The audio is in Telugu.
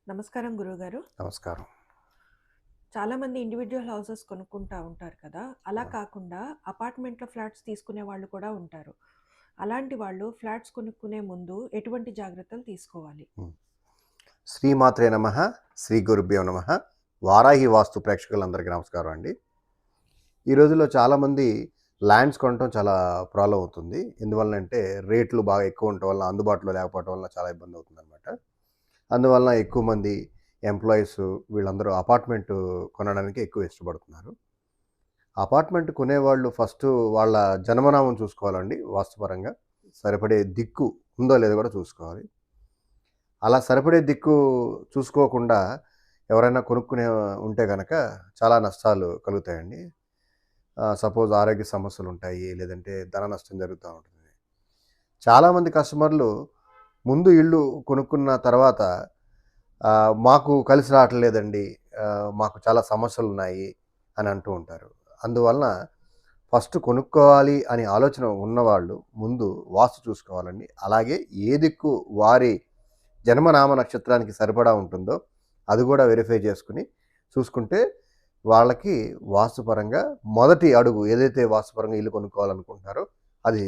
నమస్కారం గురువుగారు. నమస్కారం. చాలామంది ఇండివిడ్యువల్ హౌసెస్ కొనుక్కుంటా ఉంటారు కదా! అలా అవును. కాకుండా అపార్ట్మెంట్‌లో ఫ్లాట్స్ తీసుకునే వాళ్ళు కూడా ఉంటారు. అలాంటి వాళ్ళు ఫ్లాట్స్ కొనుక్కునే ముందు ఎటువంటి జాగ్రత్తలు తీసుకోవాలి? హ్మ్. శ్రీమాత్రే నమః, శ్రీ గురుభ్యో నమః. వారాహి వాస్తు ప్రేక్షకులందరికీ నమస్కారం అండి. ఈ రోజుల్లో చాలామంది ల్యాండ్స్ కొనటం చాలా ప్రాబ్లమ్ అవుతుంది. ఎందువలనంటే రేట్లు బాగా ఎక్కువ ఉండటం వల్ల, అందుబాటులో లేకపోవటం వల్ల చాలా ఇబ్బందవుతుందనమాట. అందువలన ఎక్కువ మంది ఎంప్లాయీస్ వీళ్ళందరూ అపార్ట్‌మెంట్ కొనడానికి ఎక్కువ ఇష్టపడుతున్నారు. అపార్ట్‌మెంట్ కొనేవాళ్ళు ఫస్టు వాళ్ళ జన్మనామం చూసుకోవాలండి వాస్తుపరంగా. సరిపడే దిక్కు ఉందో లేదో కూడా చూసుకోవాలి. అలా సరిపడే దిక్కు చూసుకోకుండా ఎవరైనా కొనుక్కునే ఉంటే గనక చాలా నష్టాలు కలుగుతాయండి. సపోజ్ ఆరోగ్య సమస్యలుంటాయి. లేదంటే ధన నష్టం జరుగుతా ఉంటుంది. చాలామంది కస్టమర్లు ముందు ఇల్లు కొనుక్కున్న తర్వాత మాకు కలిసి రావట్లేదండి. మాకు చాలా సమస్యలున్నాయి అని అంటూ ఉంటారు. అందువలన ఫస్ట్ కొనుక్కోవాలి అనే ఆలోచన ఉన్నవాళ్ళు ముందు వాస్తు చూసుకోవాలండి. అలాగే ఏ దిక్కు వారి జన్మనామ నక్షత్రానికి సరిపడా ఉంటుందో అది గూడా వెరిఫై చేసుకొని చూసుకుంటే వాళ్ళకి వాస్తుపరంగా మొదటి అడుగు ఏదైతే వాస్తుపరంగా ఇల్లు కొనుక్కోవాలనుకుంటున్నారో అది